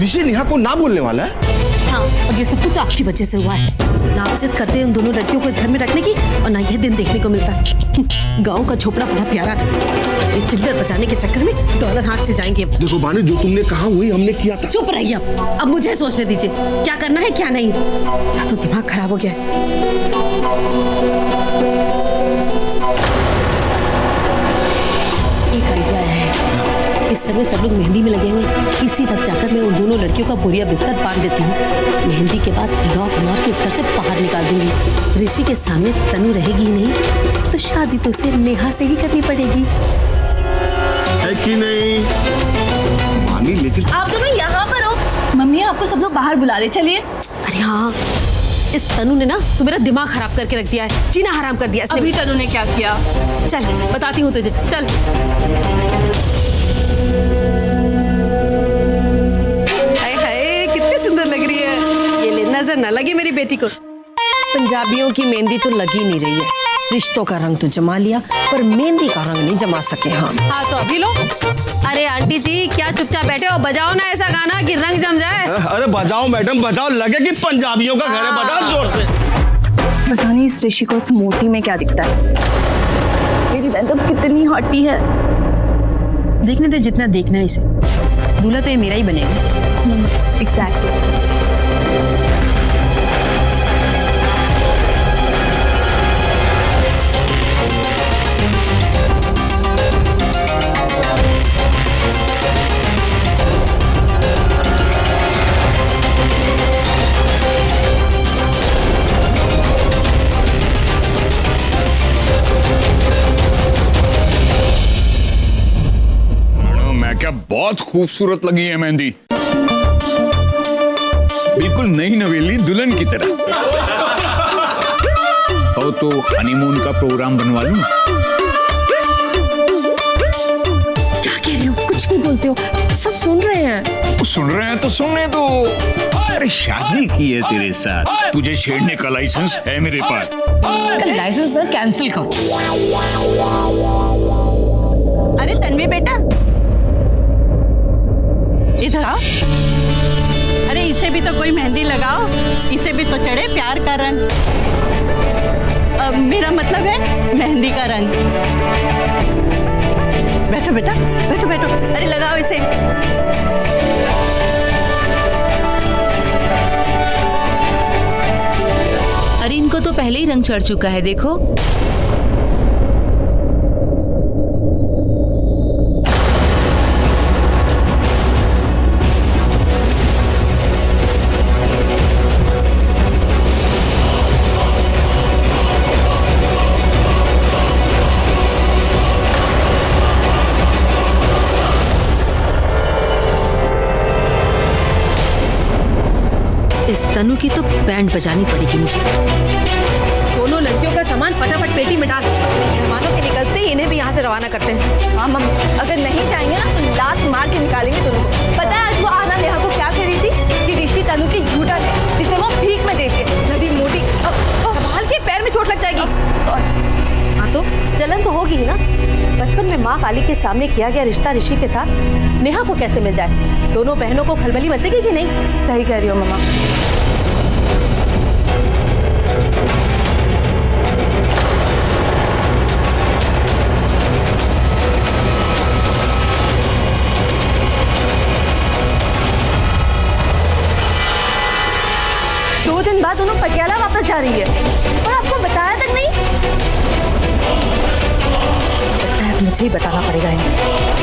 ऋषि नेहा को ना बोलने वाला है? हाँ, और ये सब कुछ आपकी वजह से हुआ है। ना जिद करते हैं उन दोनों लड़कियों को इस घर में रखने की, और ना यह दिन देखने को मिलता। गांव का झोपड़ा बड़ा प्यारा था, ये चिल्लर बचाने के चक्कर में डॉलर हाथ से जाएंगे। देखो बानी, जो तुमने कहा वही हमने किया था। चुप रहिए अब मुझे सोचने दीजिए क्या करना है क्या नहीं। मेरा तो दिमाग खराब हो गया है। एक आइडिया है, इस समय सब लोग मेहंदी में लगे हुए हैं। इसी वक्त जाकर मैं उन दोनों लड़कियों का बोरिया बिस्तर बांध देती हूँ। मेहंदी के बाद लौट मार के इस घर से बाहर निकाल दूंगी। ऋषि के सामने तनु रहेगी ही नहीं, तो शादी तो उसे नेहा से ही करनी पड़ेगी, है कि नहीं मामी? लेकिन आप दोनों यहाँ पर हो। मम्मी आपको सब लोग बाहर बुला रहे, चलिए। अरे हाँ, इस तनु ने ना तो मेरा दिमाग खराब करके रख दिया है, जीना हराम कर दिया इसने। अभी तनु ने क्या किया? चल बताती हूँ तुझे, चल। हाय हाय, कितनी सुंदर लग रही है। ये ले, नजर ना लगे मेरी बेटी को। पंजाबियों की मेहंदी तो लगी नहीं रही है। रिश्तों का रंग तो जमा लिया, पर मेहंदी का रंग नहीं जमा सके। हाँ तो अभी लो। अरे आंटी जी, क्या चुपचाप बैठे हो? बजाओ ना ऐसा गाना कि रंग जम जाए। अरे बजाओ मैडम, बजाओ, लगे कि पंजाबियों का घर है, बजाओ जोर से। पता नहीं इस ऋषि को उस मोटी में क्या दिखता है। मेरी बहन तो कितनी हॉटी है। देखने दे जितना देखना है इसे, दूल्हा तो ये मेरा ही बनेगा। एग्जैक्टली। क्या बहुत खूबसूरत लगी है मेहंदी, बिल्कुल नई नवेली दुल्हन की तरह। और तो हनीमून का प्रोग्राम बनवा लूं। क्या कह रहे हो? कुछ भी बोलते हो, सब सुन रहे हैं। सुन रहे हैं तो सुनने दो। अरे शादी की है तेरे साथ, तुझे छेड़ने का लाइसेंस है मेरे पास। लाइसेंस ना कैंसिल करो। अरे तन्वी बेटा, इधर आओ। अरे इसे भी तो कोई मेहंदी लगाओ, इसे भी तो चढ़े प्यार का रंग। मेरा मतलब है मेहंदी का रंग। बैठो बेटा, बैठो बैठो। अरे लगाओ इसे। अरे इनको तो पहले ही रंग चढ़ चुका है, देखो। इस तनु की तो बैंड बजानी पड़ेगी मुझे। दोनों लड़कियों का सामान फटाफट पेटी में डाल। मेहमानों के निकलते ही इन्हें भी यहाँ से रवाना करते हैं। हाँ मम्मी, अगर नहीं जाएंगे ना तो लात मार के निकालेंगे दोनों को। पता है आज वो आना नेहा को क्या कह रही थी कि ऋषि तनु की झूठा है, जिसे वो भीख में देखे। नदी मोटी संभाल के, पैर में चोट लग जाएगी। हाँ तो जलन तो होगी ही ना। बचपन में माँ काली के सामने किया गया रिश्ता ऋषि के साथ नेहा को कैसे मिल जाए? दोनों बहनों को खलबली मचेगी कि नहीं? सही कह रही हो मम्मा। दो दिन बाद दोनों पटियाला वापस जा रही है और आपको बताया तक नहीं। लगता है मुझे ही बताना पड़ेगा इन्हें।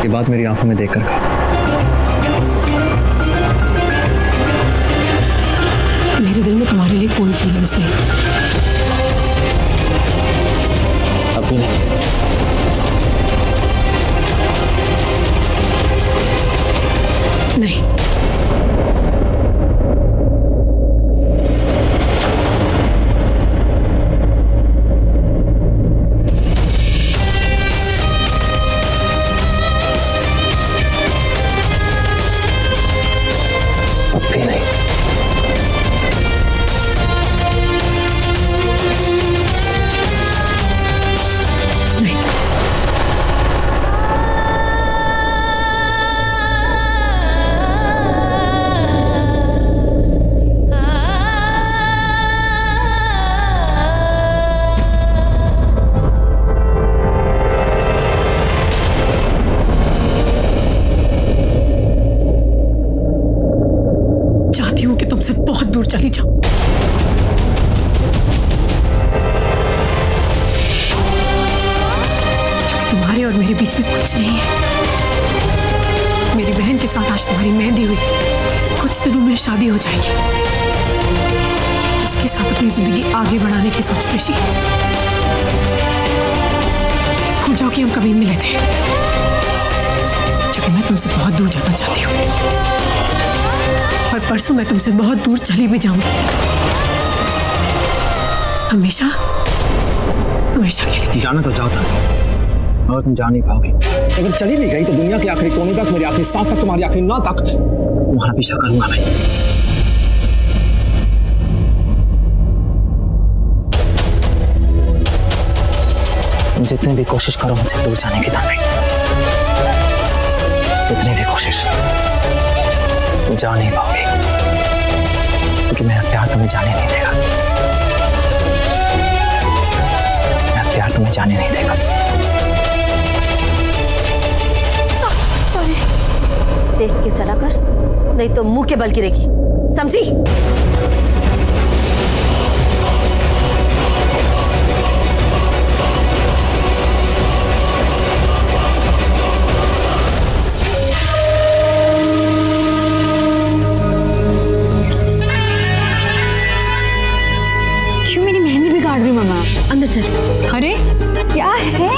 ये बात मेरी आंखों में देखकर कहा। मेरे दिल में तुम्हारे लिए कोई फीलिंग्स नहीं। अब भी नहीं। नहीं, अब भी नहीं। नहीं। चाहती हूँ कि तुमसे बहुत दूर चली जाऊं। तुम्हारे और मेरे बीच में कुछ नहीं है। मेरी बहन के साथ आज तुम्हारी मेहंदी हुई, कुछ दिनों में शादी हो जाएगी। उसके साथ अपनी जिंदगी आगे बढ़ाने की सोच ऋषि। भूल जाओ कि हम कभी मिले थे, क्योंकि मैं तुमसे बहुत दूर जाना चाहती हूँ। और परसों मैं तुमसे बहुत दूर चली भी जाऊंगी, हमेशा हमेशा के लिए। जाना तो जाओ था, मगर तुम जा नहीं पाओगे। अगर चली भी गई तो दुनिया के आखिरी कोने तक, मेरी आखिरी सांस तक, तुम्हारी आखिरी ना तक तुम्हारा पीछा करूंगा मैं। तुम जितनी भी कोशिश करो मुझसे दूर जाने की तनवीर, जितनी भी कोशिश, तुम जा नहीं पाओगे, क्योंकि मेरा प्यार तुम्हें जाने नहीं देगा। मेरा प्यार तुम्हें जाने नहीं देगा। देख के चला कर, नहीं तो मुंह के बल गिरेगी, समझी? क्यों मेरी मेहंदी बिगाड़ रही हो मामा? अंदर चल। अरे क्या है?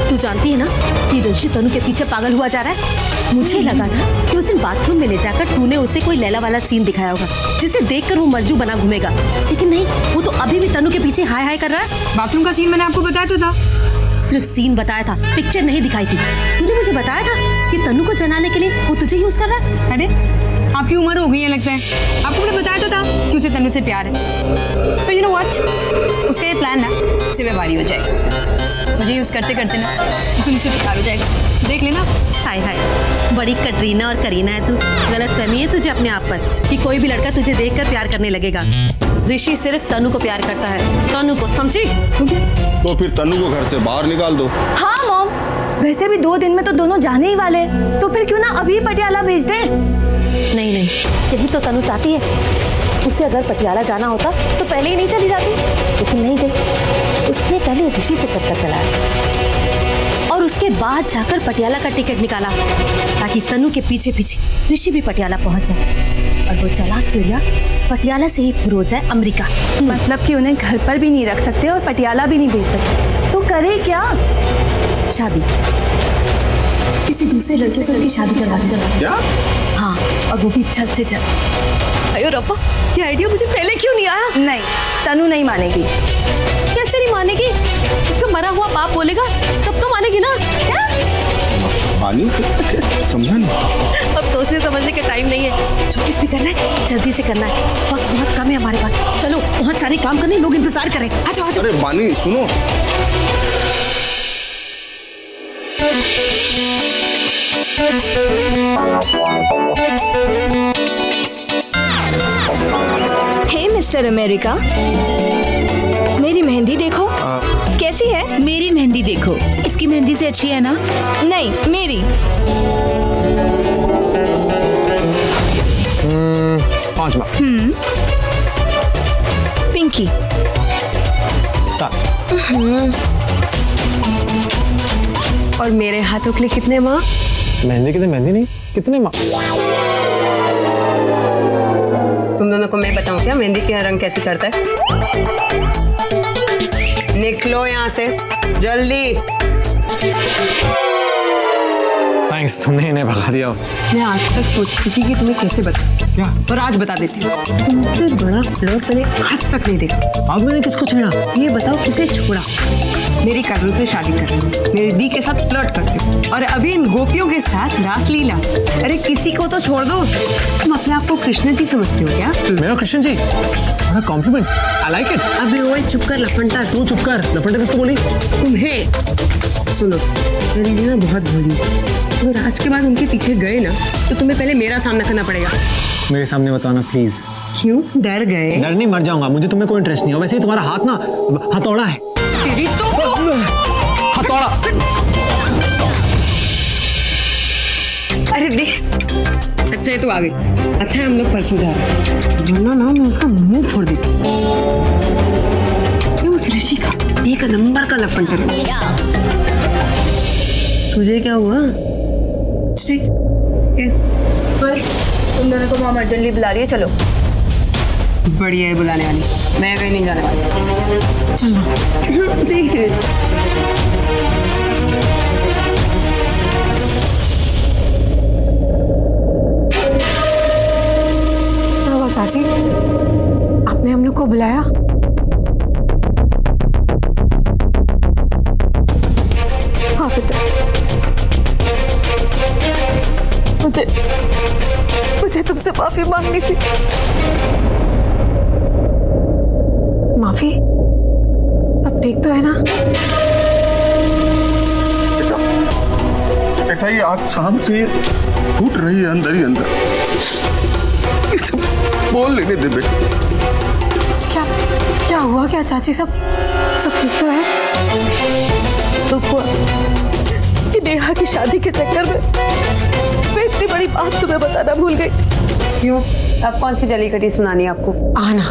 तू जानती है ना कि ऋषि तनु के पीछे पागल हुआ जा रहा है। मुझे लगा था कि उस दिन बाथरूम में ले जाकर तूने उसे कोई लैला वाला सीन दिखाया होगा, जिसे देखकर वो मजनू बना घूमेगा, लेकिन नहीं, वो तो अभी भी तनु के पीछे हाय हाय कर रहा है। बाथरूम का सीन मैंने आपको बताया तो था। सिर्फ सीन बताया था, पिक्चर नहीं दिखाई थी। तूने मुझे बताया था कि तनु को जनाने के लिए वो तुझे यूज कर रहा है। अरे आपकी उम्र हो गई है लगता है, आपको मैंने बताया तो था कि उसे तनु से प्यार है। पर यू नो व्हाट, उसका ये प्लान ना उससे व्यवहारी हो जाएगा। मुझे यूज करते करते ना उसे मुझसे प्यार हो जाएगा, देख लेना। हाय हाय, बड़ी कटरीना और करीना है तू। गलत फहमी है तुझे अपने आप पर कि कोई भी लड़का तुझे देखकर प्यार करने लगेगा। ऋषि सिर्फ तनु को प्यार करता है, तनु को, समझी? तो फिर तनु को घर से बाहर निकाल दो। हाँ मॉम, वैसे भी 2 दिन में तो दोनों जाने ही वाले, तो फिर क्यों ना अभी पटियाला भेज दें? नहीं नहीं, यही तो तनु चाहती है। उसे अगर पटियाला जाना होता तो पहले ही नहीं चली जाती, लेकिन नहीं गई। उसने पहले ऋषि से चक्कर चलाया और उसके बाद जाकर पटियाला का टिकट निकाला, ताकि तनु के पीछे पीछे ऋषि भी पटियाला पहुंच जाए और वो चालाक चिड़िया पटियाला से ही फिर हो जाए अमेरिका। मतलब कि उन्हें घर पर भी नहीं रख सकते और पटियाला भी नहीं भेज सकते, तो करे क्या? शादी, किसी दूसरे लड़के से उसकी शादी करवा देगा। क्या? हाँ, और वो भी जल्द से जल्द। अयो रब्बा, ये आइडिया मुझे पहले क्यों नहीं आया? नहीं, तनु नहीं मानेगी। कैसे नहीं मानेगी? उसका मरा हुआ बाप बोलेगा तब तो मानेगी ना। क्या? पानी समझा नहीं। अब सोचने समझने का टाइम नहीं है, जो कुछ भी करना है जल्दी से करना है। वक्त बहुत कम है हमारे पास। चलो, बहुत सारे काम करने, लोग इंतजार करें। आ जाओ आ जाओ। अरे बानी सुनो, हे मिस्टर अमेरिका, मेरी मेहंदी देखो। कैसी है? मेरी मेहंदी देखो, इसकी मेहंदी से अच्छी है ना? नहीं, मेरी। 5 बार। पिंकी। 7। और मेरे हाथों के लिए कितने माँ? मेहंदी कितने? मेहंदी नहीं, कितने माँ? तुम दोनों को मैं बताऊं क्या मेहंदी का रंग कैसे चढ़ता है? निकलो यहाँ से जल्दी। थैंक्स, तुमने इन्हें भगा दिया। मैं आज तक सोचती थी कि तुम्हें कैसे बता, क्या? और आज बता देती हूँ। तुमसे बड़ा फ्लर्ट मैंने आज तक नहीं देखा। अब मैंने किसको छेड़ा? ये बताओ किसे छोड़ा? मेरी कजन से शादी करती हूँ, मेरी दी के साथ फ्लर्ट करती हूँ, और अभी इन गोपियों के साथ रासलीला। अरे किसी को तो छोड़ दो। तुम अपने आप को कृष्ण जी समझते हो क्या? मेरा कृष्ण जी, बड़ा कॉम्प्लीमेंट, आई लाइक इट। अबे ओए चुप कर लफंटा। तू चुप कर, लफंडे किसको बोली? तुम्हें सुनो, मेरी दी ना बहुत भोली। अगर आज के बाद उनके पीछे गए ना तो तुम्हें पहले मेरा सामना करना पड़ेगा। मेरे सामने बताना प्लीज। क्यों डर गए? डर नहीं, मर जाऊंगा, मुझे तुम्हें कोई इंटरेस्ट नहीं है। वैसे ही तुम्हारा हाथ ना हथौड़ा है। तेरी तो हथौड़ा। अरे दे। अच्छा है तू आ गई। अच्छा है हम लोग परसों जा रहे हैं, वरना ना मैं उसका मुंह फोड़ देती। ये उस ऋषि का एक नंबर का लफंटर है। तुझे क्या हुआ? कुछ नहीं। तुम दोनों को मामा अर्जेंटली बुला रही है, चलो। बढ़िया है बुलाने वाली, मैं कहीं नहीं जाने वाली। चलो। धीरे। क्या हुआ चाची? आपने हम लोग को बुलाया? हाँ बेटा, मुझे तुमसे माफी मांगनी थी। माफी? सब ठीक तो है ना? बेटा ये आज शाम से फूट रही है अंदर ही अंदर, इसे बोल लेने दे बेटा। क्या हुआ क्या चाची? सब ठीक तो है? दुख हुआ कि नेहा की शादी के चक्कर में मैं इतनी बड़ी बात तुम्हें बताना भूल गई। क्यों? अब कौन सी जली कटी सुनानी है आपको? आना,